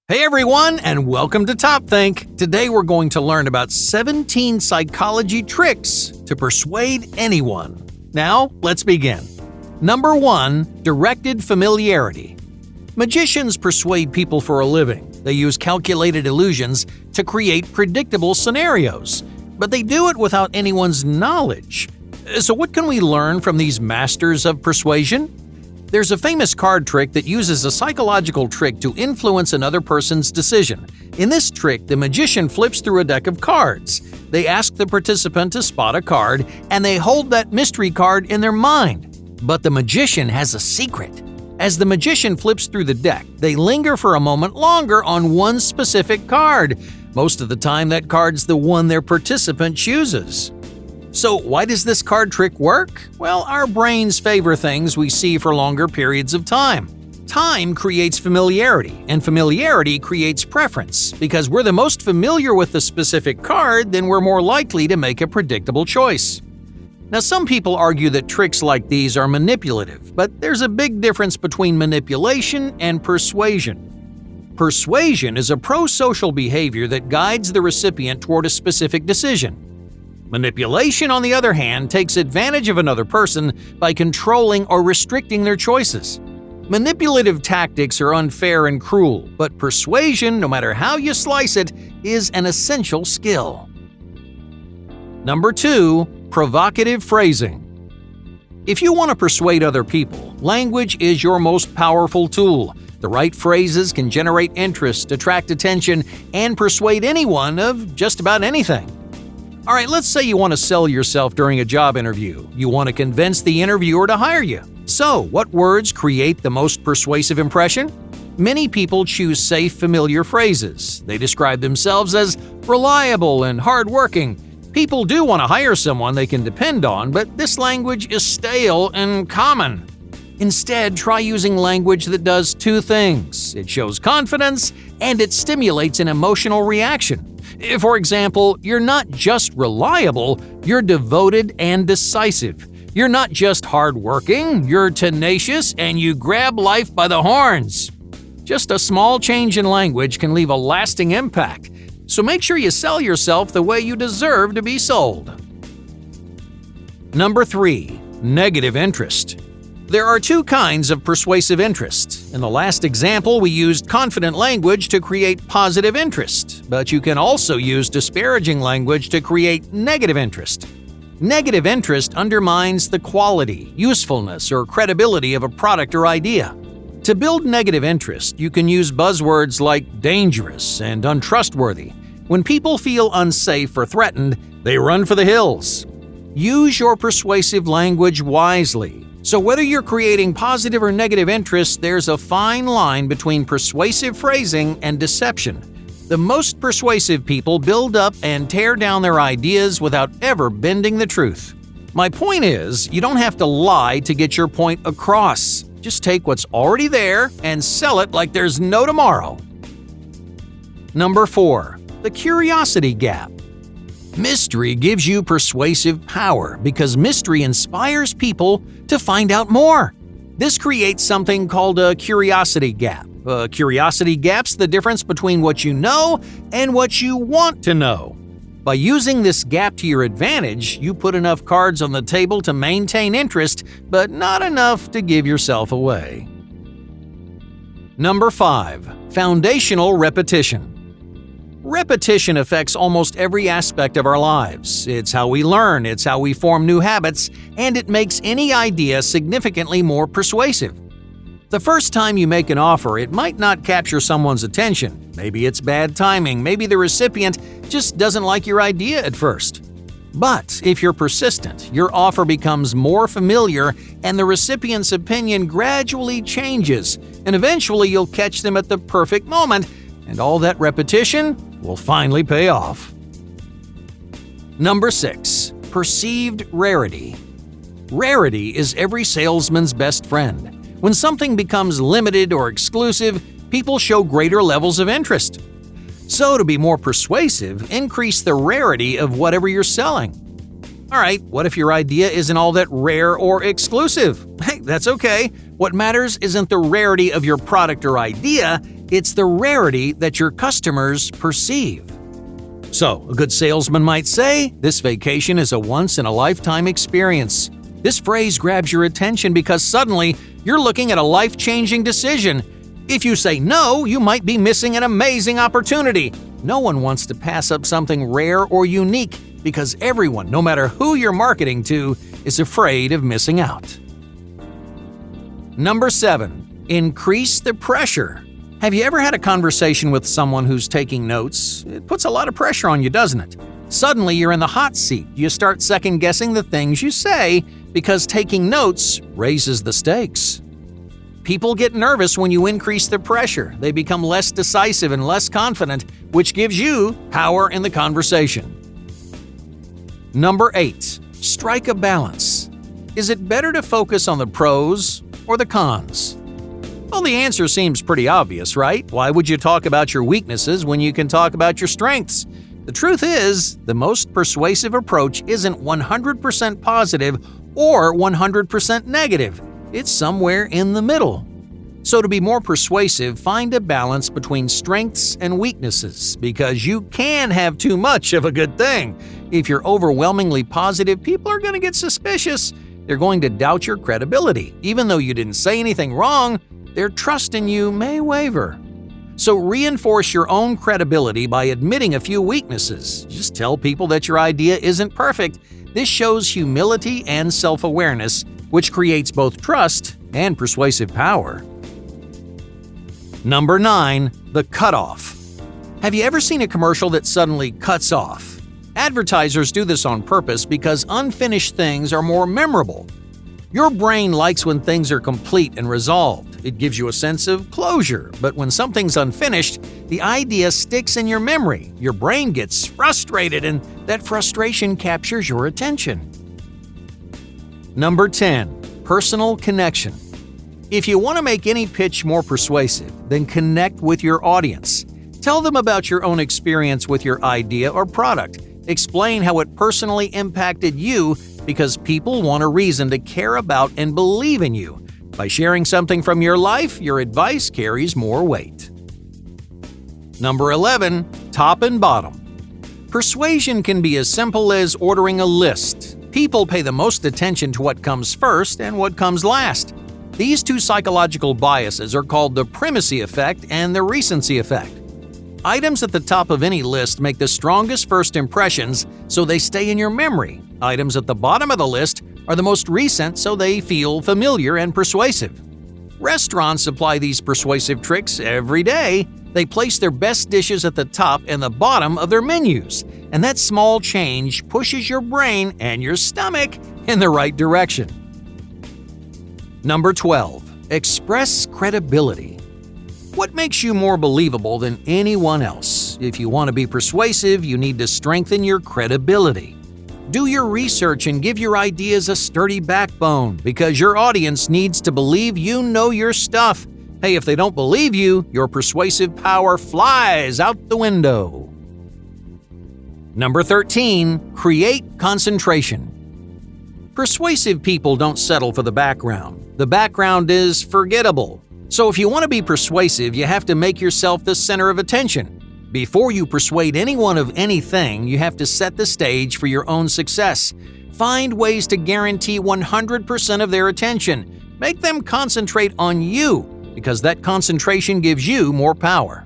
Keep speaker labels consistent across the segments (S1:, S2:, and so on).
S1: Hey everyone, and welcome to Top Think. Today we're going to learn about 17 psychology tricks to persuade anyone. Now, let's begin. Number 1. Directed familiarity. Magicians persuade people for a living. They use calculated illusions to create predictable scenarios, but they do it without anyone's knowledge. So what can we learn from these masters of persuasion? There's a famous card trick that uses a psychological trick to influence another person's decision. In this trick, the magician flips through a deck of cards. They ask the participant to spot a card, and they hold that mystery card in their mind. But the magician has a secret. As the magician flips through the deck, they linger for a moment longer on one specific card. Most of the time, that card's the one their participant chooses. So why does this card trick work? Well, our brains favor things we see for longer periods of time. Time creates familiarity, and familiarity creates preference. Because we're the most familiar with the specific card, then we're more likely to make a predictable choice. Now, some people argue that tricks like these are manipulative, but there's a big difference between manipulation and persuasion. Persuasion is a pro-social behavior that guides the recipient toward a specific decision. Manipulation, on the other hand, takes advantage of another person by controlling or restricting their choices. Manipulative tactics are unfair and cruel, but persuasion, no matter how you slice it, is an essential skill. Number 2. Provocative phrasing. If you want to persuade other people, language is your most powerful tool. The right phrases can generate interest, attract attention, and persuade anyone of just about anything. All right, let's say you want to sell yourself during a job interview. You want to convince the interviewer to hire you. So, what words create the most persuasive impression? Many people choose safe, familiar phrases. They describe themselves as reliable and hardworking. People do want to hire someone they can depend on, but this language is stale and common. Instead, try using language that does two things. It shows confidence and it stimulates an emotional reaction. For example, you're not just reliable, you're devoted and decisive. You're not just hardworking, you're tenacious and you grab life by the horns. Just a small change in language can leave a lasting impact, so make sure you sell yourself the way you deserve to be sold. Number 3. Negative interest. There are two kinds of persuasive interest. In the last example, we used confident language to create positive interest, but you can also use disparaging language to create negative interest. Negative interest undermines the quality, usefulness, or credibility of a product or idea. To build negative interest, you can use buzzwords like dangerous and untrustworthy. When people feel unsafe or threatened, they run for the hills. Use your persuasive language wisely. So whether you're creating positive or negative interest, there's a fine line between persuasive phrasing and deception. The most persuasive people build up and tear down their ideas without ever bending the truth. My point is, you don't have to lie to get your point across. Just take what's already there and sell it like there's no tomorrow. Number 4. The curiosity gap. Mystery gives you persuasive power because mystery inspires people to find out more. This creates something called a curiosity gap. A curiosity gap's the difference between what you know and what you want to know. By using this gap to your advantage, you put enough cards on the table to maintain interest, but not enough to give yourself away. Number 5. Foundational repetition. Repetition affects almost every aspect of our lives. It's how we learn, it's how we form new habits, and it makes any idea significantly more persuasive. The first time you make an offer, it might not capture someone's attention. Maybe it's bad timing, maybe the recipient just doesn't like your idea at first. But if you're persistent, your offer becomes more familiar and the recipient's opinion gradually changes, and eventually you'll catch them at the perfect moment, and all that repetition will finally pay off. Number 6. Perceived rarity. Rarity is every salesman's best friend. When something becomes limited or exclusive, people show greater levels of interest. So to be more persuasive, increase the rarity of whatever you're selling. All right, what if your idea isn't all that rare or exclusive? Hey, that's okay. What matters isn't the rarity of your product or idea, it's the rarity that your customers perceive. So, a good salesman might say, "This vacation is a once-in-a-lifetime experience." This phrase grabs your attention because suddenly you're looking at a life-changing decision. If you say no, you might be missing an amazing opportunity. No one wants to pass up something rare or unique because everyone, no matter who you're marketing to, is afraid of missing out. Number 7. Increase the pressure. Have you ever had a conversation with someone who's taking notes? It puts a lot of pressure on you, doesn't it? Suddenly you're in the hot seat. You start second-guessing the things you say because taking notes raises the stakes. People get nervous when you increase the pressure. They become less decisive and less confident, which gives you power in the conversation. Number 8. Strike a balance. Is it better to focus on the pros or the cons? Well, the answer seems pretty obvious, right? Why would you talk about your weaknesses when you can talk about your strengths? The truth is, the most persuasive approach isn't 100% positive or 100% negative. It's somewhere in the middle. So to be more persuasive, find a balance between strengths and weaknesses, because you can have too much of a good thing. If you're overwhelmingly positive, people are going to get suspicious. They're going to doubt your credibility. Even though you didn't say anything wrong, their trust in you may waver. So reinforce your own credibility by admitting a few weaknesses. Just tell people that your idea isn't perfect. This shows humility and self-awareness, which creates both trust and persuasive power. Number 9. The cutoff. Have you ever seen a commercial that suddenly cuts off? Advertisers do this on purpose because unfinished things are more memorable. Your brain likes when things are complete and resolved. It gives you a sense of closure, but when something's unfinished, the idea sticks in your memory. Your brain gets frustrated, and that frustration captures your attention. Number 10. Personal connection. If you want to make any pitch more persuasive, then connect with your audience. Tell them about your own experience with your idea or product. Explain how it personally impacted you, because people want a reason to care about and believe in you. By sharing something from your life, your advice carries more weight. Number 11. Top and bottom. Persuasion can be as simple as ordering a list. People pay the most attention to what comes first and what comes last. These two psychological biases are called the primacy effect and the recency effect. Items at the top of any list make the strongest first impressions, so they stay in your memory. Items at the bottom of the list are the most recent, so they feel familiar and persuasive. Restaurants apply these persuasive tricks every day. They place their best dishes at the top and the bottom of their menus, and that small change pushes your brain and your stomach in the right direction. Number 12. Express credibility. What makes you more believable than anyone else? If you want to be persuasive, you need to strengthen your credibility. Do your research and give your ideas a sturdy backbone, because your audience needs to believe you know your stuff. Hey, if they don't believe you, your persuasive power flies out the window. Number 13. Create concentration. Persuasive people don't settle for the background. The background is forgettable. So if you want to be persuasive, you have to make yourself the center of attention. Before you persuade anyone of anything, you have to set the stage for your own success. Find ways to guarantee 100% of their attention. Make them concentrate on you, because that concentration gives you more power.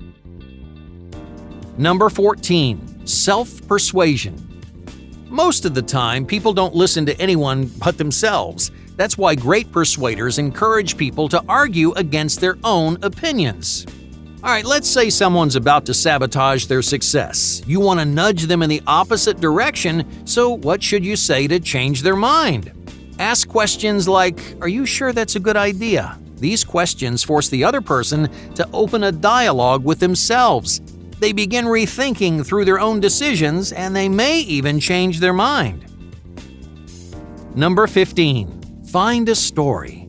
S1: Number 14. Self-persuasion. Most of the time, people don't listen to anyone but themselves. That's why great persuaders encourage people to argue against their own opinions. All right, let's say someone's about to sabotage their success. You want to nudge them in the opposite direction, so what should you say to change their mind? Ask questions like, "Are you sure that's a good idea?" These questions force the other person to open a dialogue with themselves. They begin rethinking through their own decisions, and they may even change their mind. Number 15. Find a story.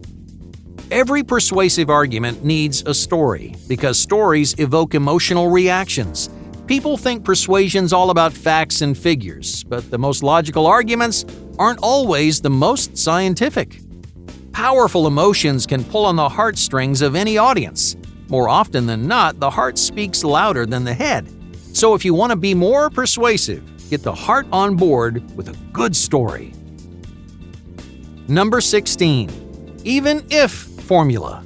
S1: Every persuasive argument needs a story, because stories evoke emotional reactions. People think persuasion's all about facts and figures, but the most logical arguments aren't always the most scientific. Powerful emotions can pull on the heartstrings of any audience. More often than not, the heart speaks louder than the head. So if you want to be more persuasive, get the heart on board with a good story. Number 16. Even if formula.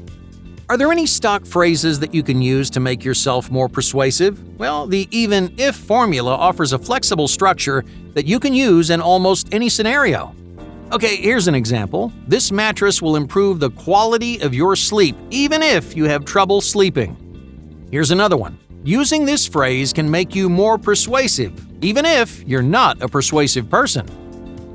S1: Are there any stock phrases that you can use to make yourself more persuasive? Well, the even if formula offers a flexible structure that you can use in almost any scenario. Okay, here's an example. This mattress will improve the quality of your sleep even if you have trouble sleeping. Here's another one. Using this phrase can make you more persuasive, even if you're not a persuasive person.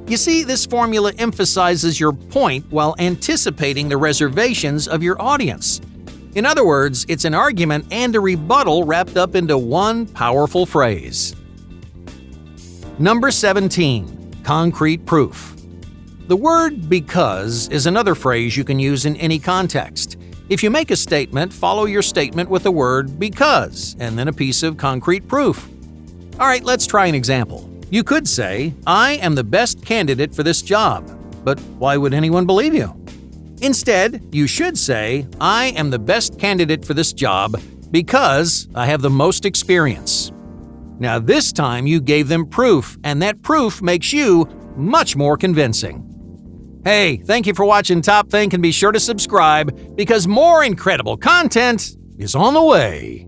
S1: You see, this formula emphasizes your point while anticipating the reservations of your audience. In other words, it's an argument and a rebuttal wrapped up into one powerful phrase. Number 17. Concrete proof. The word because is another phrase you can use in any context. If you make a statement, follow your statement with the word because and then a piece of concrete proof. All right, let's try an example. You could say, I am the best candidate for this job, but why would anyone believe you? Instead, you should say, I am the best candidate for this job because I have the most experience. Now this time you gave them proof, and that proof makes you much more convincing. Hey, thank you for watching Top Think, and be sure to subscribe because more incredible content is on the way.